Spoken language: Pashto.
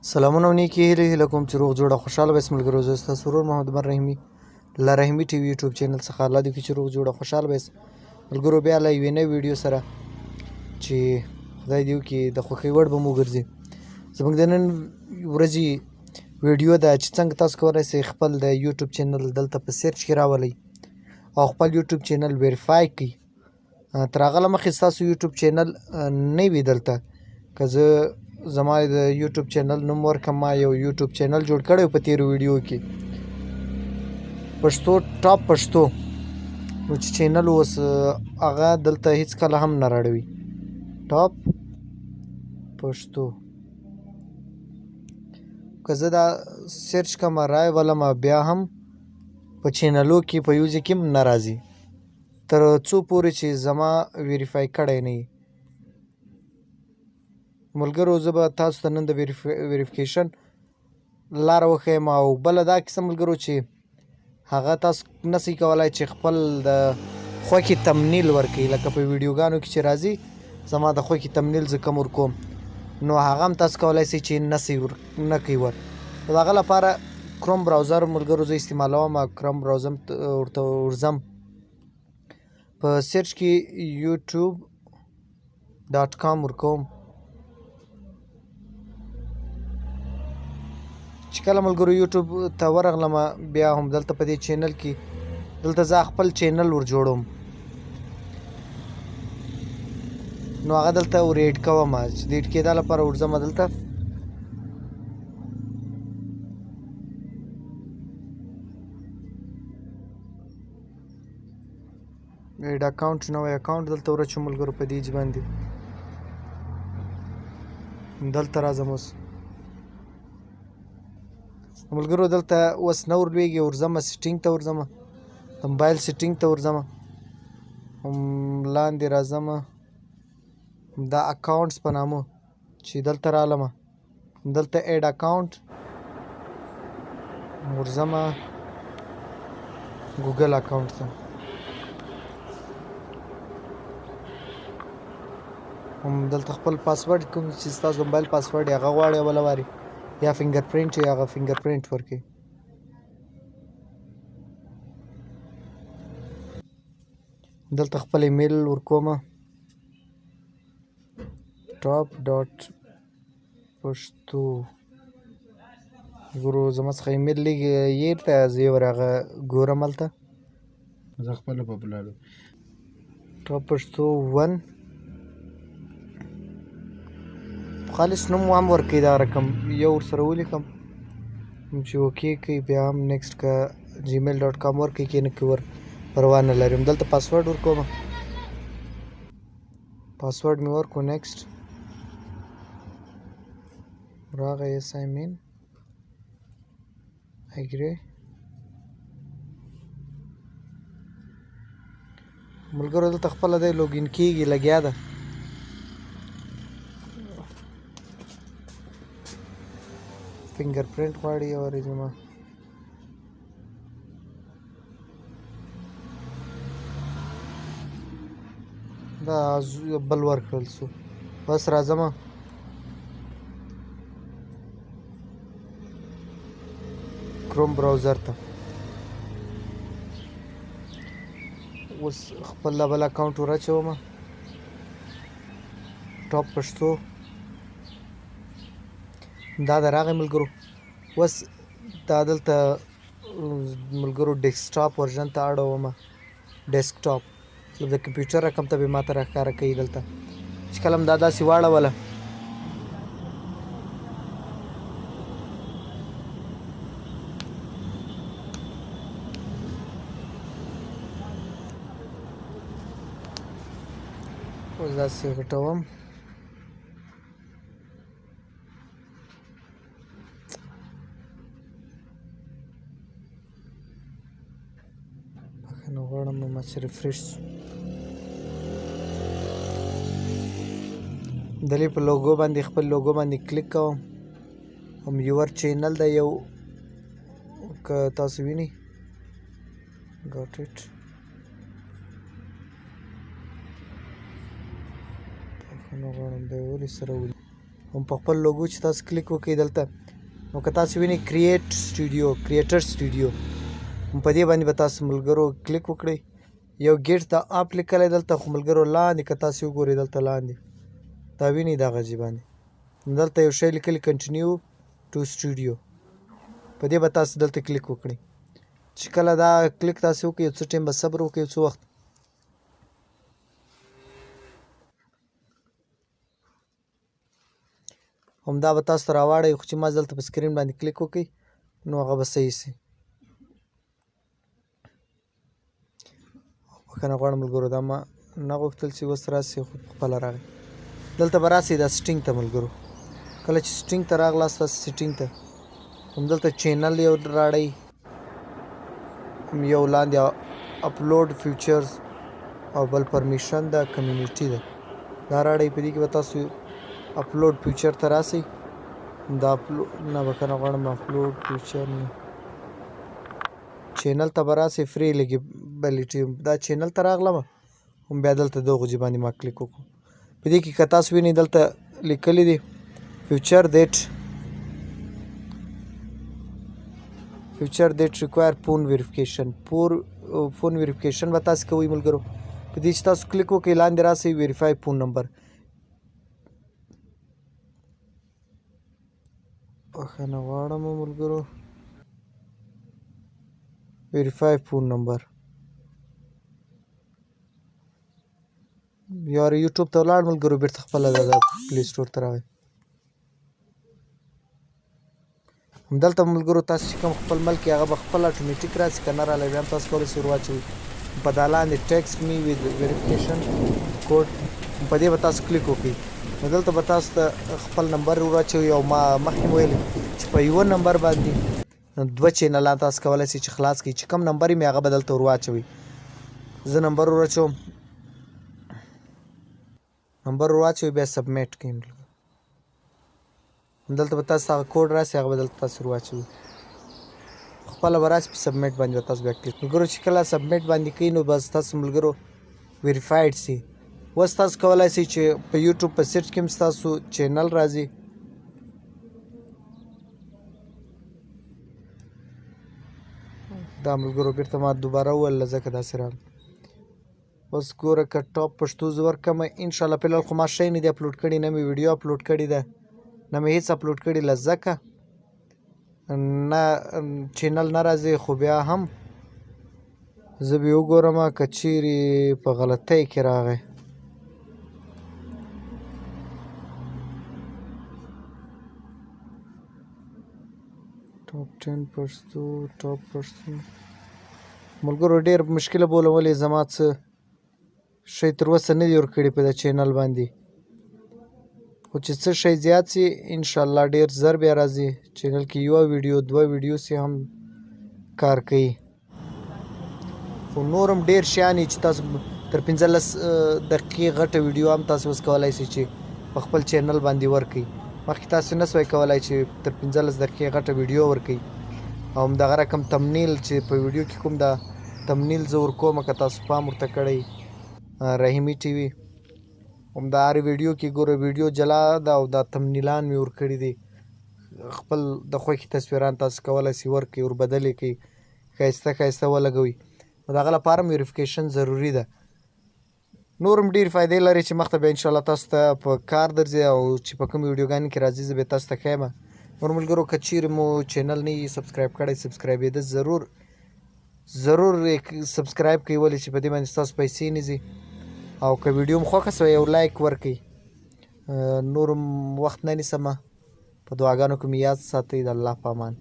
سلامونه او نیکی هیله کوم چې روغ جوړه خوشاله بس ملګرو زه ستاسو ورور محمد رحیمي له رحیمي ټي وي یوټیوب چینل څخه الله دې وکړي چې روغ جوړه خوشاله بس ملګرو بیا له یوې نوې ویډیو سره چې خدای دې وکړي د خوښۍ وړ به مو وګرځي زموږ د نن ورځې ویډیو ده چې څنګه تاسو کولی شئ خپل د یوټیوب چینل دلته په سرچ کې راولئ او خپل یوټیوب چینل ویریفای کړئ تر هغه له مخکې ستاسو یوټیوب چینل نه وي دلته که زه زما د یوټیوب چینل نوم ورکړم ما یو یوټیوب چینل جوړ کړی په تیرو ویډیو کې پښتو ټاپ پښتو نو چې چینل اوس هغه دلته هیڅکله هم نه راړوي ټاپ پښتو که زه دا سرچ کړم رای ولم بیا هم په چینلو کې په یو ځای کې هم نه راځي تر څو پورې چې زما ویریفای کړی نه وي ملګرو زه به تاسو ته نن د ویریفیکیشن لاره وښیم او بله دا کیسه ملګرو چې هغه تاسو نسئ کولی چې خپل د خوښې تمنیل ورکړئ لکه په ویډیوګانو کې چې راځي زما د خوښې تمنیل زه کوم ورکوم نو هغه هم تاسو کولی شئ چې نه کوئ ور د هغه لپاره کروم براوزر ملګرو زه استعمالوم کروم براوزر ورته ورځم په سرچ کې youtube.com ورکوم چې کله ملګرو یوټیوب ته ورغلم بیا هم دلته په دې چینل کې دلته زه خپل چینل ور جوړوم نو هغه دلته ور ایډ کوم چې د ایډ کېدا لپاره ورځم دلته ایډ اکاونټ نوی اکاونټ دلته ورچو ملګرو په دې باندې دلته راځم اوس ملګرو دلته اوس نه ورلوېږي ورځم سیټینګ ته ورځم د موبایل سیټینګ ته ورځم لاندې راځم دا اکاونټس په نامه چې دلته رالم دلته ایډ اکاونټ ورځم ګوګل اکاونټ ته دلته خپل پاسورډ کوم چې ستاسو موبایل پاسورډ هغه غواړي اوله واري یا فنگر پرینټ یا هغه فنگر پرینټ ورکړئ دلته خپل ایمیل ورکوم ټاپ ډاټ پښتو ګورو زما څخه ایمیل لږ هېر دی زه یې ور هغه ګورم هلته زه خپله په بلالو ټاپ پښتو 1 خالص نوم هم ورکړئ دا رقم یو ورسره ولیکم چې اوکې کوي بیا هم نیکسټ که gmail.com ورکړئ کې نه کې ور پروا نه لرم دلته پاسورډ ورکوم پاسورډ مې ورکړو نیکسټ راغی sign in agree ملګرو دلته خپله دی لوګین کېږي لګیا ده فنگر پرینټ غواړي او ریزومه دا بل ورکړل سو بس راځم کروم براوزر ته اوس خپل بل اکاونټ ورچوم ټاپ پښتو دا د راغی ملګرو اوس دا دلته ملګرو ډیسکټاپ ورژن ته اړوم ډیسکټاپ د کمپیوټر رقم ته به ماته راښکاره کوي دلته چې کله هم دا داسې واړوله اوس داسې غټوم نو غواړم ما چې ریفریش دلې په لوګو باندې خپل لوګو باندې کلیک کوم هم یور چینل دا یو که تاسو وینئ got it بخښنه غواړم دا یې ولې سره ولي هم په خپل لوګو چې تاسو کلیک وکړئ دلته نو که تاسو وینئ کریټر سټوډیو په دې باندې به تاسو ملګرو کلیک وکړئ یو ګیټ د اپ لیکلی دلته خو ملګرو لاندې که تاسو وګورئ دلته لاندې دا وینئ دغه ځای باندې دلته یو شی لیکلی کنټینیو ټو سټوډیو په دې به تاسو دلته کلیک وکړئ چې کله دا کلیک تاسو وکړئ یو څه ټایم به صبر وکړئ یو څه وخت همدا به تاسو ته راواړئ خو چې ما دلته په سکرین باندې کلیک وکړئ نو هغه به صحیح سي بخښنه غواړم ملګرو دا ما نه غوښتل چې اوس راسي خو پخپله راغی دلته به راسئ دا سټینګ ته ملګرو کله چې سټینګ ته راغلاست تاسو سټینګ ته همدلته چینل یو راړئ یو لاندې اپلوډ فیچرز او بل پرمیشن ده کمیونټي ده دا راړئ په دې کې به تاسو اپلوډ فیچر ته راسئ دا نه بخښنه غواړم اپلوډ فیچر نه چینل ته به راسئ فري لیګیبلیټي دا چینل ته راغلم هم بیا دلته دغو ځای باندې ما کلیک وکړو په دې کې که تاسو وینئ دلته لیکلی دي فیچر دیټ ریکوایر فون ویریفیکیشن فون ویریفیکیشن به تاسو کوئ ملګرو په دې چې تاسو کلیک وکړئ لاندې راسئ ویریفای فون نمبر بخښنه غواړم ملګرو ویریفای فون نمبر یار یوټیوب ته ولاړ ملګرو بیرته خپله د پلی سټور ته راغی همدلته ملګرو تاسو چې کوم خپل ملک هغه به خپل اټومیټیک راسي که نه رالی بیا هم تاسو کولی شئ ور واچوئ په دا لاندې ټیکسټ می وید ویریفیکیشن کوډ په دې به تاسو کلیک وکړئ نو دلته به تاسو ته خپل نمبر ور واچوئ او ما مخکې مو ویلي چې په یوه نمبر باندې دوه چینلان تاسو کولی شئ چې خلاص کړئ چې کوم نمبر یې مې هغه به دلته ور واچوئ زه نمبر ور واچوم نمبر ور واچوئ بیا سبمیټ کړئ دلته به تاسو هغه کوډ راسي هغه به دلته تاسو ور واچوئ خپله به راسي په سبمیټ باندې به تاسو بیا کلیک ملګرو چې کله سبمیټ باندې کوئ نو بس تاسو ملګرو ویریفایډ سي اوس تاسو کولی شئ چې په یوټیوب په سرچ کې هم ستاسو چینل راځي دا ملګرو بیرته ما دوباره وویل ځکه داسې راغله اوس ګوره که ټاپ پښتو زه ورکړم انشاءالله فلحال خو ما شی نه دی اپلوډ کړی نه مې ویډیو اپلوډ کړې ده نه مې هېڅ اپلوډ کړي له ځکه نه چینل نه راځي خو بیا هم زه به وګورم که چیرې په غلطۍ کې راغی ټاپ 10 پښتو ټاپ پښتو ملګرو ډېر مشکله بوله ولې زما څه شی تر اوسه نه دي ورکړي په دې چینل باندې خو چې څه شی زیات سي انشاءالله ډېر زر بیا راځي چینل کې یوه ویډیو دوه ویډیو سي هم کار کوي خو نور هم ډېر شیان چې تاسو تر 15 دقیقې غټه ویډیو هم تاسو اوس کولی شئ چې په خپل چینل باندې ورکړئ مخکې تاسو نه سوی کولی چې تر 15 دقیقې غټه ویډیو ورکړئ او همدغه رقم تمنیل چې په ویډیو کې کوم دا تمنیل زه ورکوم که تاسو پام ورته کړئ رحیمي ټي وي همدا هر ویډیو کې ګوره ویډیو جلا ده او دا تمنیلان مې ورکړي دي خپل د خوښې تصویران تاسو کولی شئ ورکړئ وربدل یې کړئ ښایسته ښایسته ولګوئ نو د هغه لپاره هم ویریفیکیشن ضروري ده نور هم ډېرې فایدې لري چې مخته به انشاءالله تاسو ته په کار درځي او چې په کوم ویډیوګانو کې راځي زه به تاسو ته ښیم نور ملګرو که چیرې مو چینل نه وي سبسکرایب کړی سبسکرایبېده ضرور سبسکرایب کوئ ولې چې په دې باندې ستاسو پیسې نه ځي او که ویډیو هم خوښه سوه یو لایک ورکړئ نور وخت نه نیسمه په دعاګانو کې مې یاد ساتئ د الله په امان